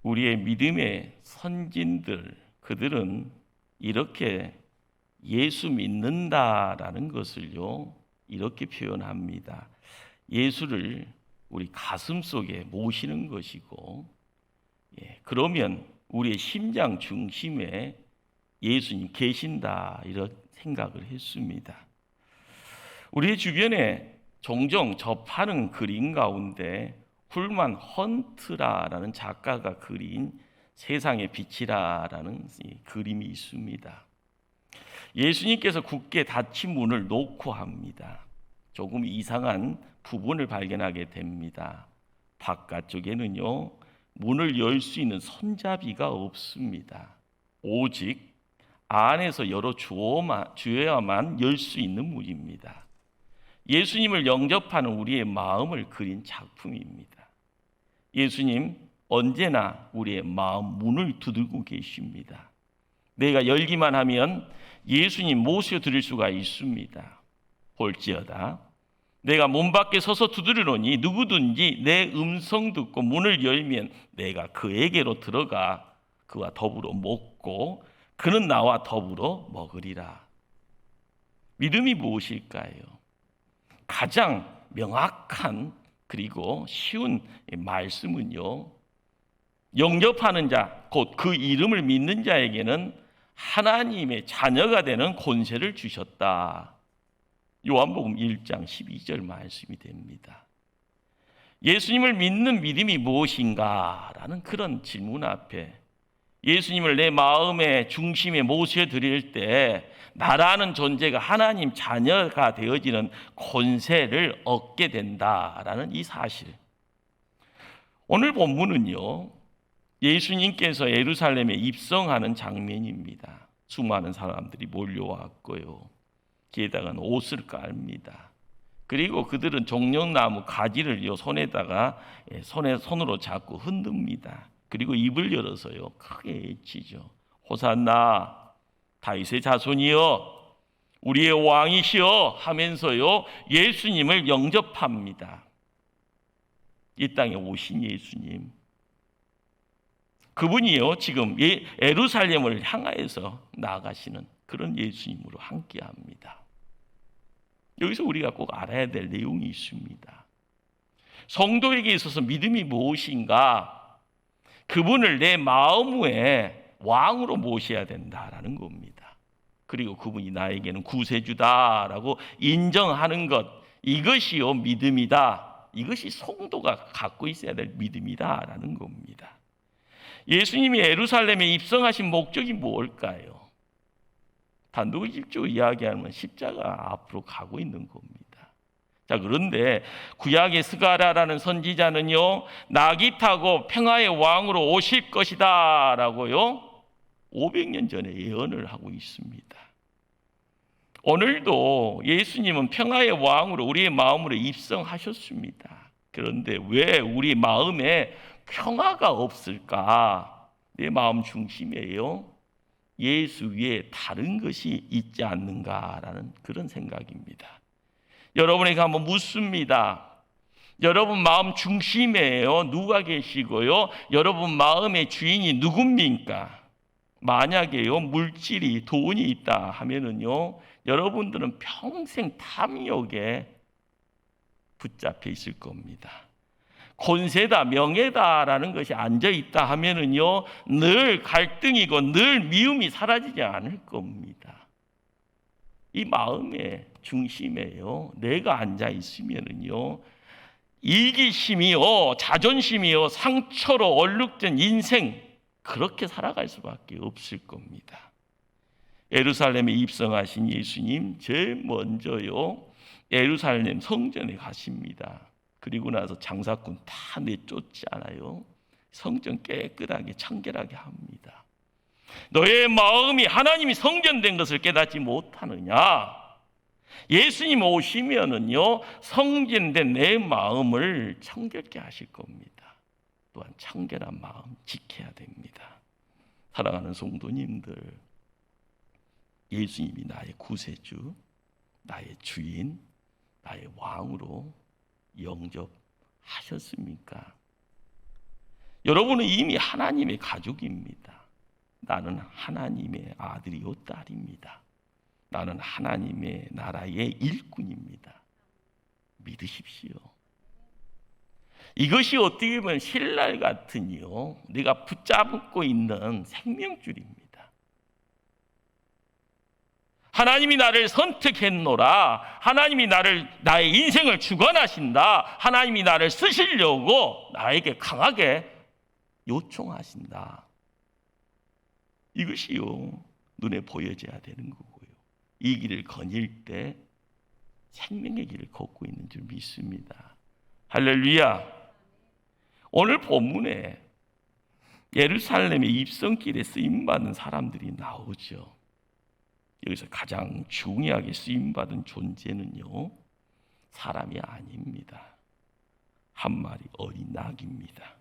우리의 믿음의 선진들, 그들은 이렇게 예수 믿는다라는 것을요, 이렇게 표현합니다. 예수를 우리 가슴 속에 모시는 것이고, 그러면 우리의 심장 중심에 예수님 계신다, 이런 생각을 했습니다. 우리 주변에 종종 접하는 그림 가운데 훌만 헌트라라는 작가가 그린 세상의 빛이라라는 그림이 있습니다. 예수님께서 굳게 닫힌 문을 놓고 합니다. 조금 이상한 부분을 발견하게 됩니다. 바깥쪽에는요, 문을 열 수 있는 손잡이가 없습니다. 오직 안에서 열어 주어야만 열 수 있는 문입니다. 예수님을 영접하는 우리의 마음을 그린 작품입니다. 예수님 언제나 우리의 마음 문을 두들고 계십니다. 내가 열기만 하면 예수님 모셔드릴 수가 있습니다. 볼지어다 내가 문 밖에 서서 두드리노니 누구든지 내 음성 듣고 문을 열면 내가 그에게로 들어가 그와 더불어 먹고 그는 나와 더불어 먹으리라. 믿음이 무엇일까요? 가장 명확한 그리고 쉬운 말씀은요, 영접하는 자, 곧 그 이름을 믿는 자에게는 하나님의 자녀가 되는 권세를 주셨다. 요한복음 1장 12절 말씀이 됩니다. 예수님을 믿는 믿음이 무엇인가? 라는 그런 질문 앞에 예수님을 내 마음의 중심에 모셔드릴 때 나라는 존재가 하나님 자녀가 되어지는 권세를 얻게 된다라는 이 사실. 오늘 본문은요, 예수님께서 예루살렘에 입성하는 장면입니다. 수많은 사람들이 몰려왔고요, 뒤에다가는 옷을 깔습니다. 그리고 그들은 종려나무 가지를 손으로 잡고 흔듭니다. 그리고 입을 열어서요, 크게 외치죠. 호산나 다윗의 자손이여, 우리의 왕이시여 하면서요, 예수님을 영접합니다. 이 땅에 오신 예수님, 그분이요 지금 예루살렘을 향하여서 나아가시는 그런 예수님으로 함께합니다. 여기서 우리가 꼭 알아야 될 내용이 있습니다. 성도에게 있어서 믿음이 무엇인가? 그분을 내 마음 위에 왕으로 모셔야 된다라는 겁니다. 그리고 그분이 나에게는 구세주다라고 인정하는 것, 이것이요 믿음이다. 이것이 성도가 갖고 있어야 될 믿음이다라는 겁니다. 예수님이 예루살렘에 입성하신 목적이 뭘까요? 단도직입적으로 이야기하면 십자가 앞으로 가고 있는 겁니다. 자, 그런데 구약의 스가랴라는 선지자는요, 낙이 타고 평화의 왕으로 오실 것이다 라고요 500년 전에 예언을 하고 있습니다. 오늘도 예수님은 평화의 왕으로 우리의 마음으로 입성하셨습니다. 그런데 왜 우리 마음에 평화가 없을까? 내 마음 중심에요, 예수 위에 다른 것이 있지 않는가라는 그런 생각입니다. 여러분에게 한번 묻습니다. 여러분 마음 중심에요, 누가 계시고요? 여러분 마음의 주인이 누굽니까? 만약에요, 물질이, 돈이 있다 하면은요, 여러분들은 평생 탐욕에 붙잡혀 있을 겁니다. 권세다, 명예다라는 것이 앉아있다 하면은요, 늘 갈등이고 늘 미움이 사라지지 않을 겁니다. 이 마음의 중심에요, 내가 앉아있으면은요, 이기심이요, 자존심이요, 상처로 얼룩진 인생, 그렇게 살아갈 수밖에 없을 겁니다. 예루살렘에 입성하신 예수님, 제일 먼저요, 예루살렘 성전에 가십니다. 그리고 나서 장사꾼 다 내쫓지 않아요. 성전 깨끗하게 청결하게 합니다. 너의 마음이 하나님이 성전된 것을 깨닫지 못하느냐? 예수님 오시면은요, 성전된 내 마음을 청결케 하실 겁니다. 또한 청결한 마음 지켜야 됩니다. 사랑하는 성도님들, 예수님이 나의 구세주, 나의 주인, 나의 왕으로 영접하셨습니까? 여러분은 이미 하나님의 가족입니다. 나는 하나님의 아들이요 딸입니다. 나는 하나님의 나라의 일꾼입니다. 믿으십시오. 이것이 어떻게 보면 신랄 같으니요, 내가 붙잡고 있는 생명줄입니다. 하나님이 나를 선택했노라. 하나님이 나의 인생을 주관하신다. 하나님이 나를 쓰시려고 나에게 강하게 요청하신다. 이것이요, 눈에 보여져야 되는 거고요. 이 길을 거닐 때 생명의 길을 걷고 있는 줄 믿습니다. 할렐루야. 오늘 본문에 예루살렘의 입성길에 쓰임받은 사람들이 나오죠. 여기서 가장 중요하게 쓰임받은 존재는요, 사람이 아닙니다. 한 마리 어린 낙입니다.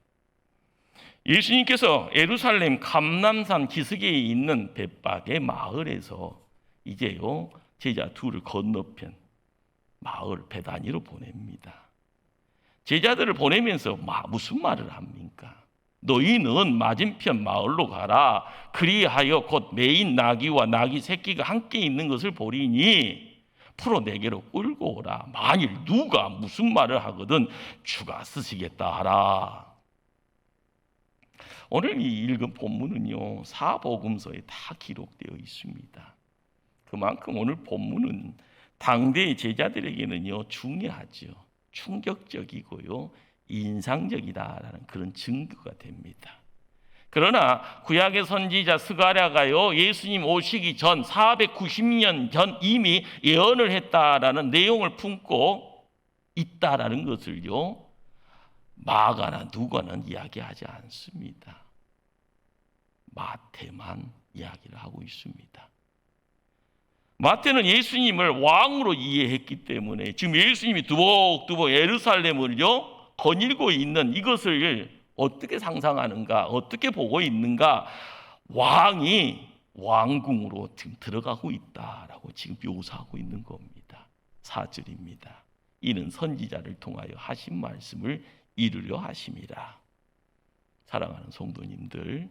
예수님께서 예루살렘 감람산 기슭에 있는 벳박의 마을에서 이제요, 제자 둘을 건너편 마을 베다니로 보냅니다. 제자들을 보내면서 무슨 말을 합니까? 너희는 맞은편 마을로 가라. 그리하여 곧 매인 나귀와 나귀 새끼가 함께 있는 것을 보리니 풀어 내게로 끌고 오라. 만일 누가 무슨 말을 하거든 주가 쓰시겠다 하라. 오늘 이 읽은 본문은요, 사복음서에 다 기록되어 있습니다. 그만큼 오늘 본문은 당대의 제자들에게는요, 중요하죠. 충격적이고요, 인상적이다라는 그런 증거가 됩니다. 그러나 구약의 선지자 스가랴가요, 예수님 오시기 전 490년 전 이미 예언을 했다라는 내용을 품고 있다라는 것을요, 마가나 누가는 이야기하지 않습니다. 마태만 이야기를 하고 있습니다. 마태는 예수님을 왕으로 이해했기 때문에 지금 예수님이 두벅두벅 예루살렘을요 거닐고 있는 이것을 어떻게 상상하는가, 어떻게 보고 있는가, 왕이 왕궁으로 지금 들어가고 있다라고 지금 묘사하고 있는 겁니다. 4절입니다. 이는 선지자를 통하여 하신 말씀을 이루려 하심이라. 사랑하는 성도님들,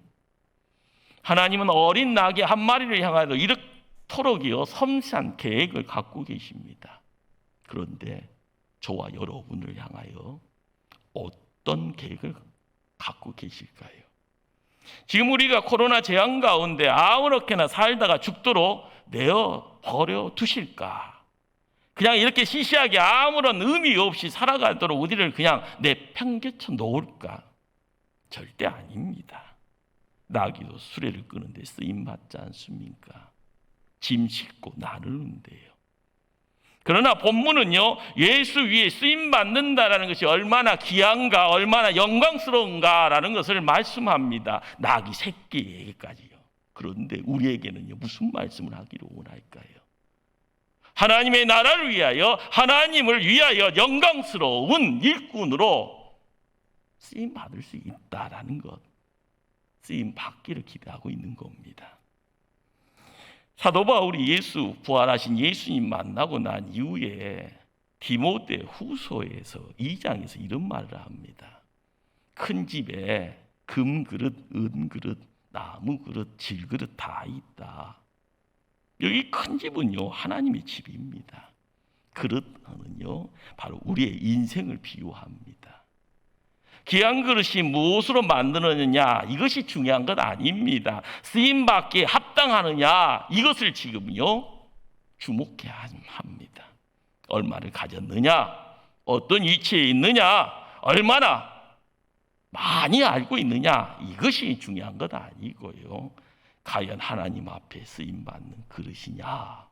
하나님은 어린 나귀 한 마리를 향하여 이렇도록이요 섬세한 계획을 갖고 계십니다. 그런데 저와 여러분을 향하여 어떤 계획을 갖고 계실까요? 지금 우리가 코로나 재앙 가운데 아무렇게나 살다가 죽도록 내어버려 두실까? 그냥 이렇게 시시하게 아무런 의미 없이 살아가도록 우리를 그냥 내팽개쳐 놓을까? 절대 아닙니다. 나귀도 수레를 끄는데 쓰임받지 않습니까? 짐 싣고 나누는데요. 그러나 본문은요, 예수 위에 쓰임받는다라는 것이 얼마나 귀한가, 얼마나 영광스러운가라는 것을 말씀합니다. 나귀 새끼에게까지요. 그런데 우리에게는요, 무슨 말씀을 하기를 원할까요? 하나님의 나라를 위하여, 하나님을 위하여 영광스러운 일꾼으로 쓰임받을 수 있다라는 것, 쓰임받기를 기대하고 있는 겁니다. 사도 바울이 예수 부활하신 예수님 만나고 난 이후에 디모데 후서에서 2장에서 이런 말을 합니다. 큰 집에 금그릇, 은그릇, 나무그릇, 질그릇 다 있다. 여기 큰 집은요, 하나님의 집입니다. 그릇은요, 바로 우리의 인생을 비유합니다. 귀한 그릇이 무엇으로 만드느냐, 이것이 중요한 것 아닙니다. 쓰임받기에 합당하느냐, 이것을 지금요 주목해야 합니다. 얼마를 가졌느냐, 어떤 위치에 있느냐, 얼마나 많이 알고 있느냐, 이것이 중요한 것 아니고요, 과연 하나님 앞에 쓰임받는 그릇이냐,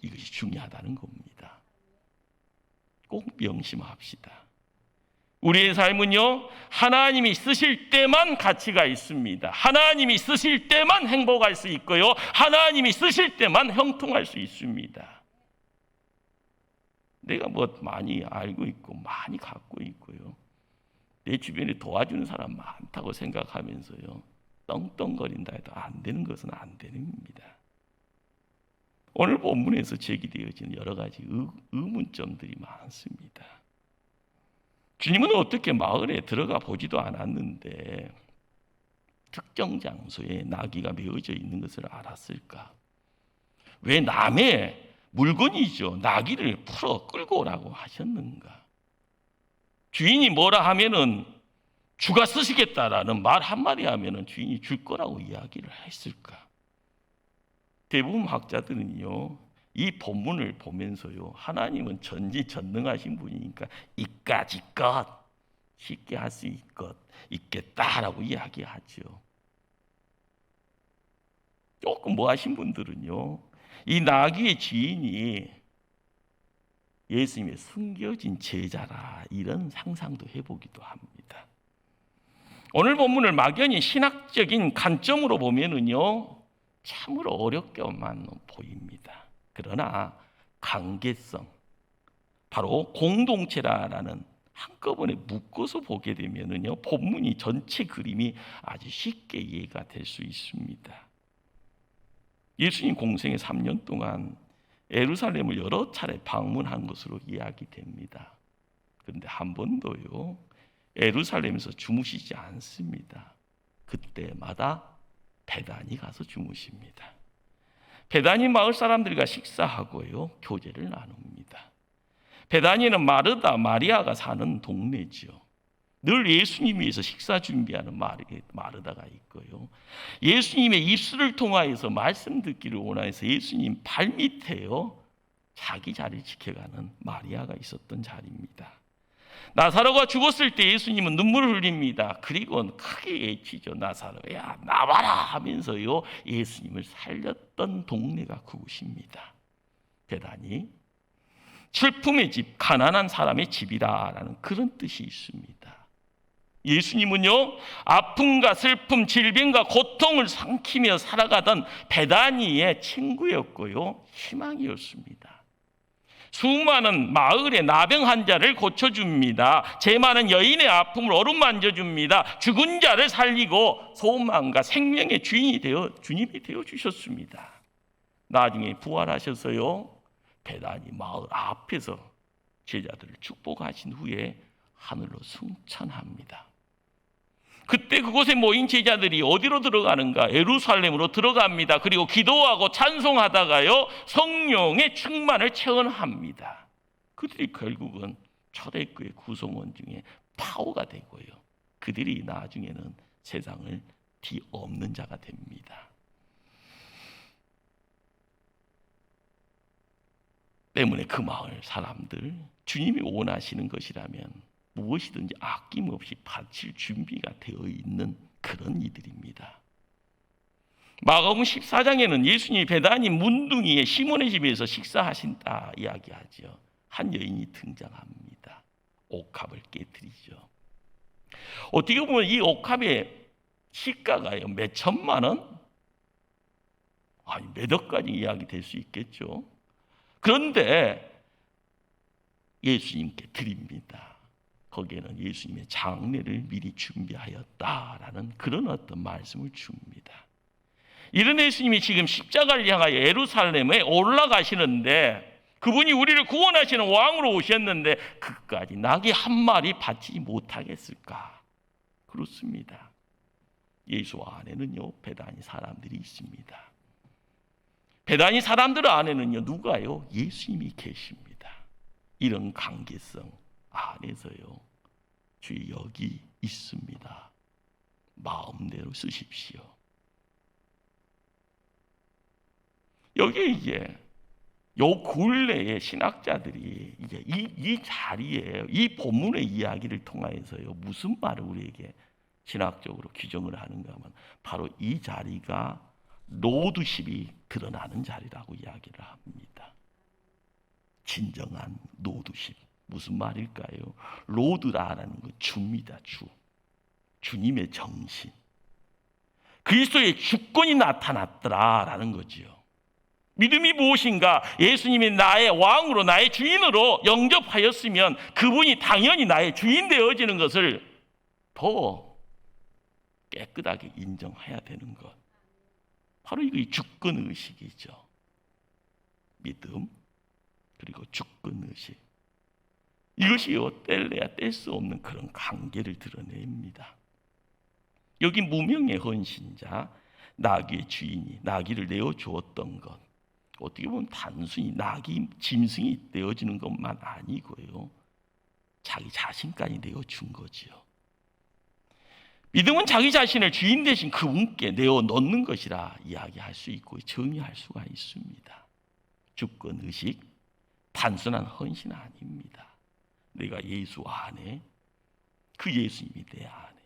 이것이 중요하다는 겁니다. 꼭 명심합시다. 우리의 삶은요, 하나님이 쓰실 때만 가치가 있습니다. 하나님이 쓰실 때만 행복할 수 있고요, 하나님이 쓰실 때만 형통할 수 있습니다. 내가 뭐 많이 알고 있고 많이 갖고 있고요, 내 주변에 도와주는 사람 많다고 생각하면서요 떵떵거린다 해도 안 되는 것은 안 되는 겁니다. 오늘 본문에서 제기되어지는 여러 가지 의문점들이 많습니다. 주님은 어떻게 마을에 들어가 보지도 않았는데 특정 장소에 나귀가 메어져 있는 것을 알았을까? 왜 남의 물건이죠, 나귀를 풀어 끌고 오라고 하셨는가? 주인이 뭐라 하면은 주가 쓰시겠다라는 말 한마디 하면은 주인이 줄 거라고 이야기를 했을까? 대부분 학자들은요, 이 본문을 보면서요, 하나님은 전지전능하신 분이니까 이까지껏 쉽게 할 수 있겠다라고 이야기하죠. 조금 뭐 하신 분들은요, 이 나귀의 주인이 예수님의 숨겨진 제자라, 이런 상상도 해보기도 합니다. 오늘 본문을 막연히 신학적인 관점으로 보면은요, 참으로 어렵게만 보입니다. 그러나 관계성, 바로 공동체라는 한꺼번에 묶어서 보게 되면은요, 본문이 전체 그림이 아주 쉽게 이해가 될 수 있습니다. 예수님 공생의 3년 동안 예루살렘을 여러 차례 방문한 것으로 이야기됩니다. 그런데 한 번도요, 예루살렘에서 주무시지 않습니다. 그때마다 베다니 가서 주무십니다. 베다니 마을 사람들과 식사하고요, 교제를 나눕니다. 베다니는 마르다, 마리아가 사는 동네죠. 늘 예수님 위해서 식사 준비하는 마르다가 있고요, 예수님의 입술을 통하여서 말씀 듣기를 원해서 예수님 발밑에요, 자기 자리를 지켜가는 마리아가 있었던 자리입니다. 나사로가 죽었을 때 예수님은 눈물을 흘립니다. 그리고 크게 외치죠. 나사로야 나와라 하면서요, 예수님을 살렸던 동네가 그곳입니다. 베다니, 슬픔의 집, 가난한 사람의 집이라는 그런 뜻이 있습니다. 예수님은요, 아픔과 슬픔, 질병과 고통을 삼키며 살아가던 베다니의 친구였고요, 희망이었습니다. 수많은 마을의 나병 환자를 고쳐줍니다. 제 많은 여인의 아픔을 어루만져줍니다. 죽은 자를 살리고 소망과 생명의 주인이 되어 주님이 되어주셨습니다. 나중에 부활하셔서요, 베다니 마을 앞에서 제자들을 축복하신 후에 하늘로 승천합니다. 그때 그곳에 모인 제자들이 어디로 들어가는가? 예루살렘으로 들어갑니다. 그리고 기도하고 찬송하다가요, 성령의 충만을 체험합니다. 그들이 결국은 초대교회 구성원 중에 파워가 되고요, 그들이 나중에는 세상을 뒤엎는 자가 됩니다. 때문에 그 마을 사람들, 주님이 원하시는 것이라면 무엇이든지 아낌없이 바칠 준비가 되어 있는 그런 이들입니다. 마가복음 14장에는 예수님이 베다니 문둥이의 시몬의 집에서 식사하신다 이야기하죠. 한 여인이 등장합니다. 옥합을 깨뜨리죠. 어떻게 보면 이 옥합의 시가가요, 몇 천만 원? 아니, 몇 억까지 이야기 될 수 있겠죠. 그런데 예수님께 드립니다. 거기에는 예수님의 장례를 미리 준비하였다라는 그런 어떤 말씀을 줍니다. 이런 예수님이 지금 십자가를 향하여 예루살렘에 올라가시는데, 그분이 우리를 구원하시는 왕으로 오셨는데 그까지 나귀 한 마리 바치지 못하겠을까? 그렇습니다. 예수 안에는요, 베다니 사람들이 있습니다. 베다니 사람들 안에는요, 누가요? 예수님이 계십니다. 이런 관계성 안에서요, 주의 여기 있습니다, 마음대로 쓰십시오. 여기에 이제 요 근래의 신학자들이 이제 이 자리에, 이 본문의 이야기를 통하여서요, 무슨 말을 우리에게 신학적으로 규정을 하는가 하면 바로 이 자리가 로드십이 드러나는 자리라고 이야기를 합니다. 진정한 로드십. 무슨 말일까요? 로드라는 건 주입니다. 주님의 정신. 그리스도의 주권이 나타났더라라는 거지요. 믿음이 무엇인가? 예수님이 나의 왕으로, 나의 주인으로 영접하였으면 그분이 당연히 나의 주인 되어지는 것을 더 깨끗하게 인정해야 되는 것. 바로 이거 주권의식이죠. 믿음, 그리고 주권의식. 이것이요, 뗄래야 뗄 수 없는 그런 관계를 드러냅니다. 여기 무명의 헌신자, 나귀의 주인이 나귀를 내어주었던 것, 어떻게 보면 단순히 나귀 짐승이 내어주는 것만 아니고요, 자기 자신까지 내어준 거지요. 믿음은 자기 자신을 주인 대신 그분께 내어 놓는 것이라 이야기할 수 있고 정의할 수가 있습니다. 주권의식, 단순한 헌신 아닙니다. 내가 예수 안에, 그 예수님이 내 안에,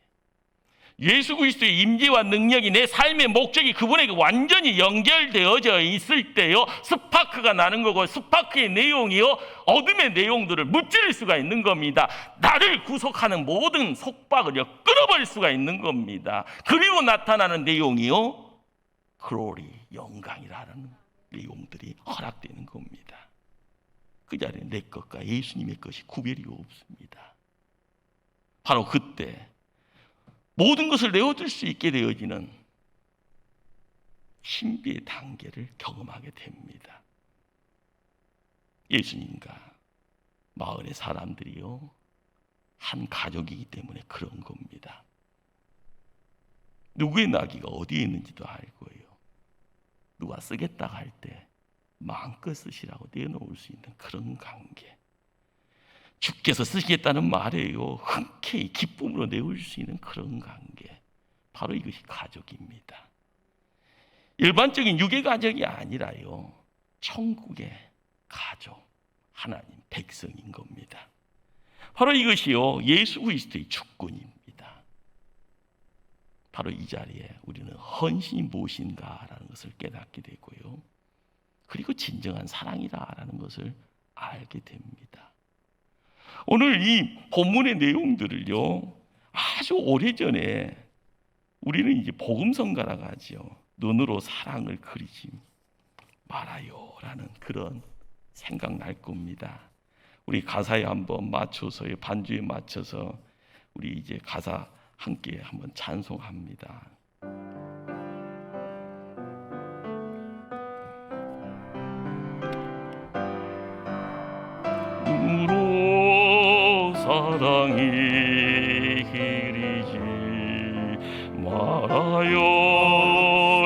예수 그리스도의 임재와 능력이 내 삶의 목적이 그분에게 완전히 연결되어져 있을 때요, 스파크가 나는 거고, 스파크의 내용이요, 어둠의 내용들을 무찌를 수가 있는 겁니다. 나를 구속하는 모든 속박을 끊어버릴 수가 있는 겁니다. 그리고 나타나는 내용이요, 글로리, 영광이라는 내용들이 허락되는 겁니다. 그 자리에 내 것과 예수님의 것이 구별이 없습니다. 바로 그때 모든 것을 내어줄 수 있게 되어지는 신비의 단계를 경험하게 됩니다. 예수님과 마을의 사람들이요, 한 가족이기 때문에 그런 겁니다. 누구의 나귀가 어디에 있는지도 알고요, 누가 쓰겠다 할 때 마음껏 쓰시라고 내놓을 수 있는 그런 관계, 주께서 쓰시겠다는 말에요, 흔쾌히 기쁨으로 내올 수 있는 그런 관계, 바로 이것이 가족입니다. 일반적인 유괴 가족이 아니라요, 천국의 가족, 하나님 백성인 겁니다. 바로 이것이요, 예수 그리스도의 주권입니다. 바로 이 자리에 우리는 헌신이 무엇인가라는 것을 깨닫게 되고요, 그리고 진정한 사랑이라는 것을 알게 됩니다. 오늘 이 본문의 내용들을요, 아주 오래전에 우리는 이제 복음성가라고 하죠. 눈으로 사랑을 그리지 말아요 라는 그런 생각날 겁니다. 우리 가사에 한번 맞춰서, 반주에 맞춰서 우리 이제 가사 함께 한번 찬송합니다. 눈으로 사랑이 그리지 말아요,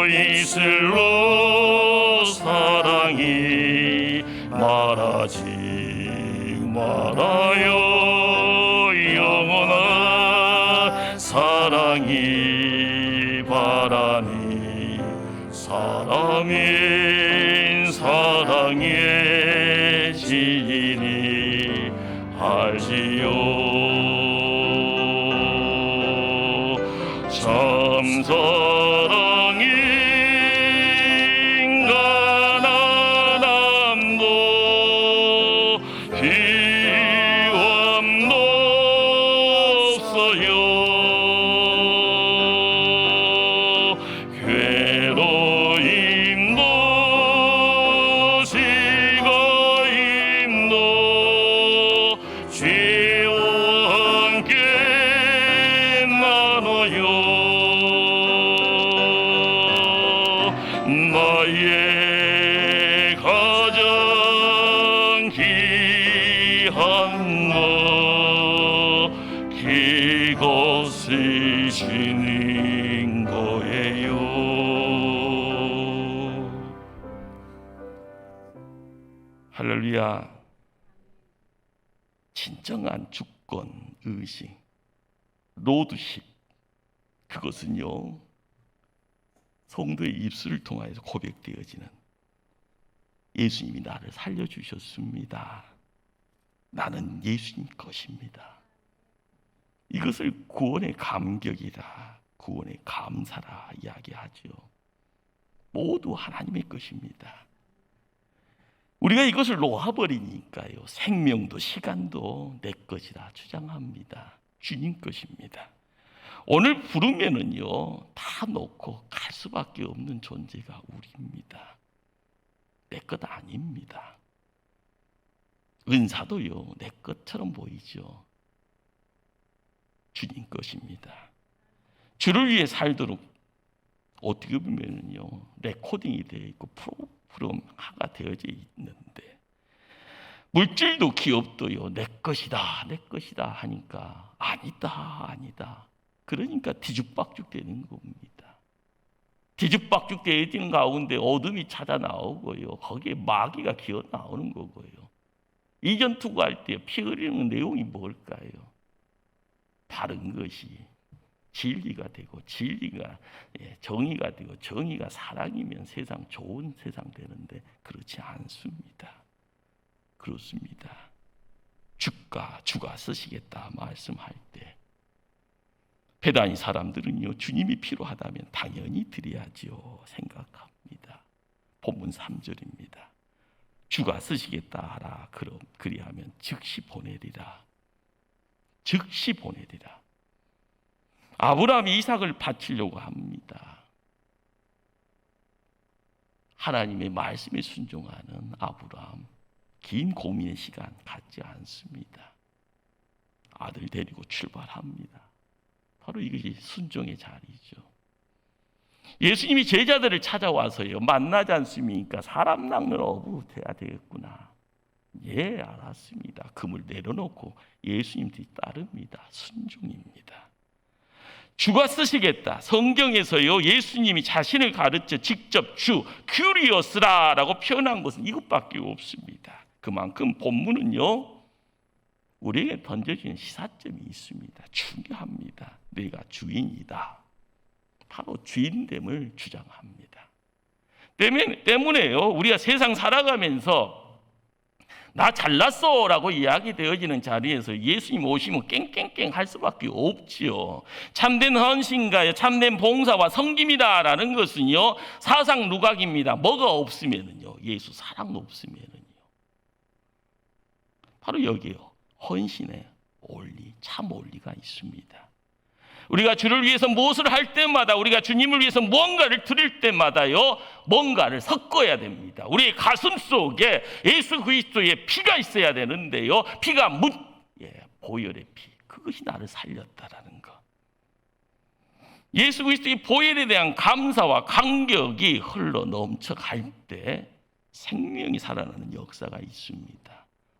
입술로 사랑이 말하지 말아요, 영원한 사랑이 바라니 사람인 사랑의 진리 알지요. 참 사랑이 인간 하나도 비움도 없어요. 괴로움도 시거임도 죄와 함께 나눠요. 나의 가장 귀한 것 그것을 주는 거예요. 할렐루야. 진정한 주권 의식, 로드십, 그것은요, 성도의 입술을 통하여서 고백되어지는, 예수님이 나를 살려주셨습니다, 나는 예수님 것입니다, 이것을 구원의 감격이다, 구원의 감사라 이야기하죠. 모두 하나님의 것입니다. 우리가 이것을 놓아버리니까요, 생명도 시간도 내 것이라 주장합니다. 주님 것입니다. 오늘 부르면은요, 다 놓고 갈 수밖에 없는 존재가 우리입니다. 내 것 아닙니다. 은사도요, 내 것처럼 보이죠. 주님 것입니다. 주를 위해 살도록 어떻게 보면은요, 레코딩이 되어 있고 프로그램화가 되어져 있는데, 물질도 기업도요, 내 것이다, 내 것이다 하니까 아니다, 아니다. 그러니까 뒤죽박죽 되는 겁니다. 뒤죽박죽 되는 가운데 어둠이 찾아 나오고요, 거기에 마귀가 기어 나오는 거고요. 이전 투구할 때 피 흘리는 내용이 뭘까요? 바른 것이 진리가 되고, 진리가 정의가 되고, 정의가 사랑이면 세상 좋은 세상 되는데 그렇지 않습니다. 그렇습니다. 주가 쓰시겠다 말씀할 때 배단이 사람들은요, 주님이 필요하다면 당연히 드려야지요 생각합니다. 본문 3절입니다. 주가 쓰시겠다 하라. 그럼 그리하면 즉시 보내리라. 즉시 보내리라. 아브라함이 이삭을 바치려고 합니다. 하나님의 말씀에 순종하는 아브라함, 긴 고민의 시간 갖지 않습니다. 아들 데리고 출발합니다. 바로 이것이 순종의 자리죠. 예수님이 제자들을 찾아와서요, 만나지 않습니까? 사람 낚는 어부 돼야 되겠구나. 예, 알았습니다. 금을 내려놓고 예수님 뒤 따릅니다. 순종입니다. 주가 쓰시겠다. 성경에서요, 예수님이 자신을 가르쳐 직접 주, 큐리오스라라고 표현한 것은 이것밖에 없습니다. 그만큼 본문은요, 우리에게 던져지는 시사점이 있습니다. 중요합니다. 내가 주인이다. 바로 주인됨을 주장합니다. 때문에요, 우리가 세상 살아가면서 나 잘났어 라고 이야기되어지는 자리에서 예수님 오시면 깽깽깽 할 수밖에 없지요. 참된 헌신과 참된 봉사와 섬김이다 라는 것은요, 사상 누각입니다. 뭐가 없으면은요, 예수 사랑 없으면은요, 바로 여기요, 헌신의 원리, 참 원리가 있습니다. 우리가 주를 위해서 무엇을 할 때마다, 우리가 주님을 위해서 무언가를 드릴 때마다요, 뭔가를 섞어야 됩니다. 우리의 가슴 속에 예수 그리스도의 피가 있어야 되는데요, 피가 보혈의 피, 그것이 나를 살렸다라는 것. 예수 그리스도의 보혈에 대한 감사와 감격이 흘러 넘쳐갈 때 생명이 살아나는 역사가 있습니다.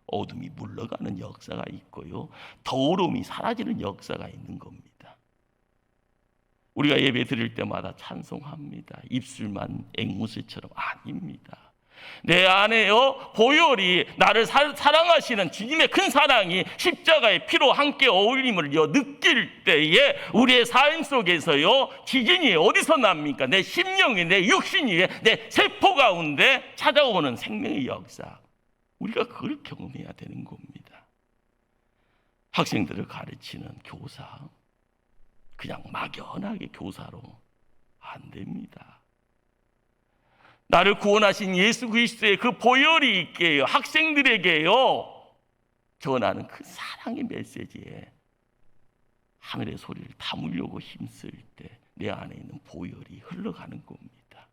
어둠이 물러가는 역사가 있고요, 더러움이 사라지는 역사가 있는 겁니다. 우리가 예배 드릴 때마다 찬송합니다. 입술만 앵무새처럼. 아닙니다. 내 안에요, 보혈이 나를 사랑하시는 주님의 큰 사랑이 십자가의 피로 함께 어울림을 느낄 때에 우리의 삶 속에서요, 지진이 어디서 납니까? 내 심령이, 내 육신이, 내 세포 가운데 찾아오는 생명의 역사, 우리가 그걸 경험해야 되는 겁니다. 학생들을 가르치는 교사, 그냥 막연하게 교사로 안 됩니다. 나를 구원하신 예수 그리스도의 그 보혈이 있게요, 학생들에게요 전하는 그 사랑의 메시지에 하늘의 소리를 담으려고 힘쓸 때 내 안에 있는 보혈이 흘러가는 겁니다.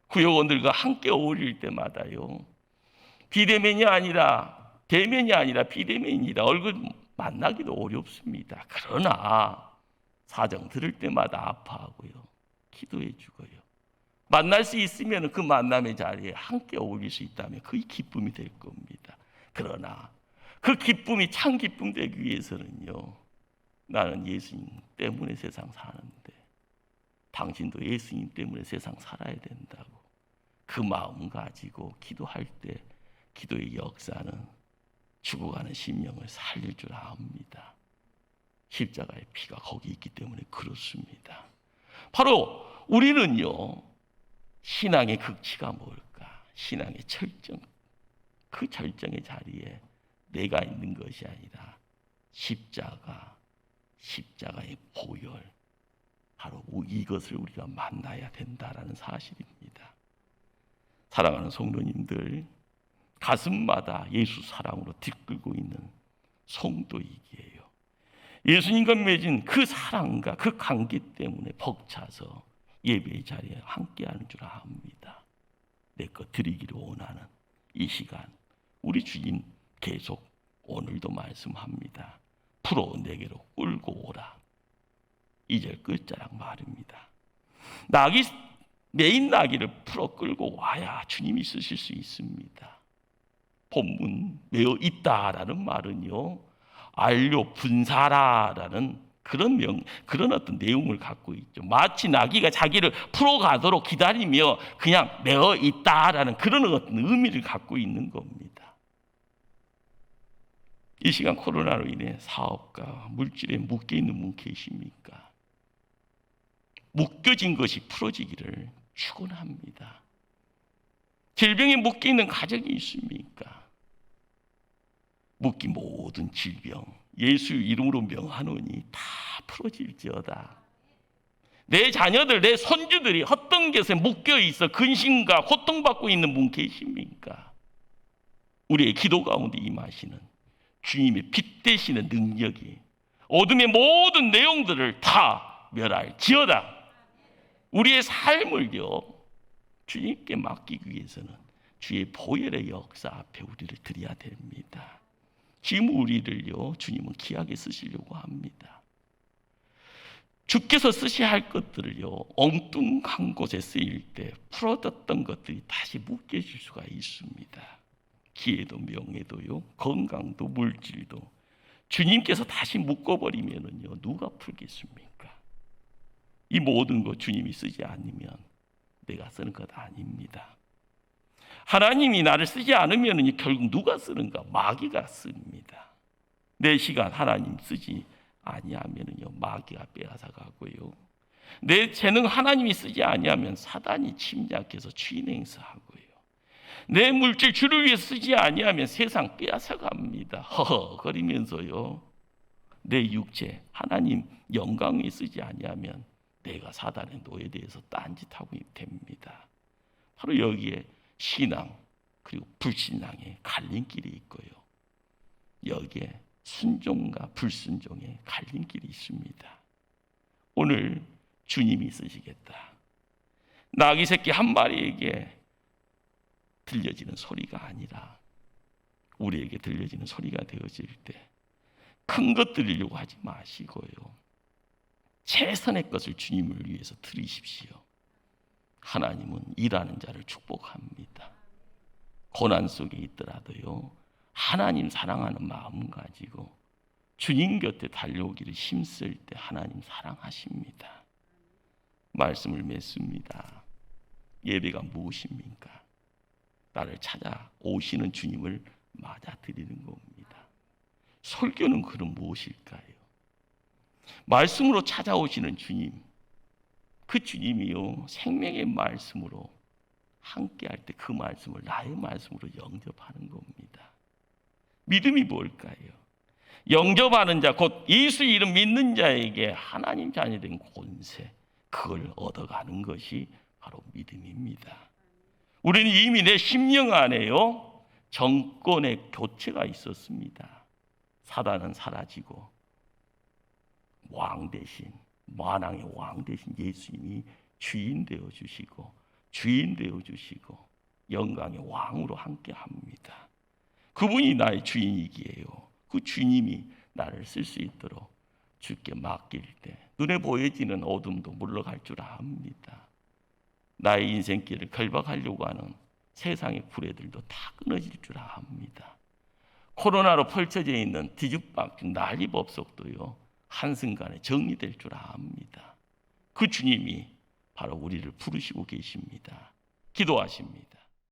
구역원들과 함께 어울릴 때마다요, 비대면이 아니라 대면이 아니라 비대면이다. 얼굴 만나기도 어렵습니다. 그러나 사정 들을 때마다 아파하고요, 기도해 주고요, 만날 수 있으면 그 만남의 자리에 함께 어울릴 수 있다면 그게 기쁨이 될 겁니다. 그러나 그 기쁨이 참 기쁨 되기 위해서는요, 나는 예수님 때문에 세상 사는데 당신도 예수님 때문에 세상 살아야 된다고 그 마음 가지고 기도할 때 기도의 역사는 죽어가는 심령을 살릴 줄 압니다. 십자가의 피가 거기 있기 때문에 그렇습니다. 바로 우리는요, 신앙의 극치가 뭘까? 신앙의 철정, 그 절정의 자리에 내가 있는 것이 아니라 십자가의 보혈, 바로 이것을 우리가 만나야 된다라는 사실입니다. 사랑하는 성도님들, 가슴마다 예수 사랑으로 뒤끌고 있는 성도이기에요. 예수님과 맺은 그 사랑과 그 관계 때문에 벅차서 예배의 자리에 함께하는 줄 압니다. 내 것 드리기를 원하는 이 시간, 우리 주님 계속 오늘도 말씀합니다. 풀어 내게로 끌고 오라. 2절 끝자락 말입니다. 메인 나귀를 풀어 끌고 와야 주님이 쓰실 수 있습니다. 본문 매어 있다라는 말은요, 알료 분사라라는 그런 어떤 내용을 갖고 있죠. 마치 나귀가 자기를 풀어가도록 기다리며 그냥 매어 있다라는 그런 어떤 의미를 갖고 있는 겁니다. 이 시간 코로나로 인해 사업과 물질에 묶여 있는 분 계십니까? 묶여진 것이 풀어지기를 축원합니다. 질병에 묶여 있는 가정이 있습니까? 묶인 모든 질병 예수 이름으로 명하노니 다 풀어질지어다. 내 자녀들, 내 손주들이 헛된 것에 묶여 있어 근심과 고통받고 있는 분 계십니까? 우리의 기도 가운데 임하시는 주님의 빛 되시는 능력이 어둠의 모든 내용들을 다 멸할지어다. 우리의 삶을요, 주님께 맡기기 위해서는 주의 보혈의 역사 앞에 우리를 드려야 됩니다. 지금 우리를요, 주님은 귀하게 쓰시려고 합니다. 주께서 쓰셔야 할 것들을요, 엉뚱한 곳에 쓰일 때 풀어졌던 것들이 다시 묶여질 수가 있습니다. 기회도 명예도요, 건강도 물질도 주님께서 다시 묶어버리면은요, 누가 풀겠습니까? 이 모든 것 주님이 쓰지 않으면 내가 쓰는 것 아닙니다. 하나님이 나를 쓰지 않으면 결국 누가 쓰는가? 마귀가 씁니다. 내 시간 하나님 쓰지 아니하면요, 마귀가 빼앗아가고요. 내 재능 하나님이 쓰지 아니하면 사단이 침략해서 주인 행사하고요. 내 물질 주를 위해 쓰지 아니하면 세상 빼앗아갑니다. 허허거리면서요. 내 육체 하나님 영광에 쓰지 아니하면 내가 사단의 노예대에서 딴짓하고 됩니다. 바로 여기에 신앙 그리고 불신앙의 갈림길이 있고요. 여기에 순종과 불순종의 갈림길이 있습니다. 오늘 주님이 쓰시겠다. 나귀 새끼 한 마리에게 들려지는 소리가 아니라 우리에게 들려지는 소리가 되어질 때 큰 것 들으려고 하지 마시고요. 최선의 것을 주님을 위해서 드리십시오. 하나님은 일하는 자를 축복합니다. 고난 속에 있더라도요, 하나님 사랑하는 마음 가지고 주님 곁에 달려오기를 힘쓸 때 하나님 사랑하십니다. 말씀을 맺습니다. 예배가 무엇입니까? 나를 찾아오시는 주님을 맞아드리는 겁니다. 설교는 그럼 무엇일까요? 말씀으로 찾아오시는 주님, 그 주님이요, 생명의 말씀으로 함께할 때 그 말씀을 나의 말씀으로 영접하는 겁니다. 믿음이 뭘까요? 영접하는 자, 곧 예수 이름 믿는 자에게 하나님 자녀된 권세, 그걸 얻어가는 것이 바로 믿음입니다. 우리는 이미 내 심령 안에요, 정권의 교체가 있었습니다. 사단은 사라지고 왕 대신, 만왕의 왕 대신 예수님이 주인 되어 주시고 주인 되어 주시고 영광의 왕으로 함께 합니다. 그분이 나의 주인이기에요. 그 주님이 나를 쓸 수 있도록 주께 맡길 때 눈에 보여지는 어둠도 물러갈 줄 압니다. 나의 인생길을 결박하려고 하는 세상의 구레들도 다 끊어질 줄 압니다. 코로나로 펼쳐져 있는 뒤죽박죽 난리법석도요, 한순간에 정리될 줄 압니다. 그 주님이 바로 우리를 부르시고 계십니다. 기도하십니다.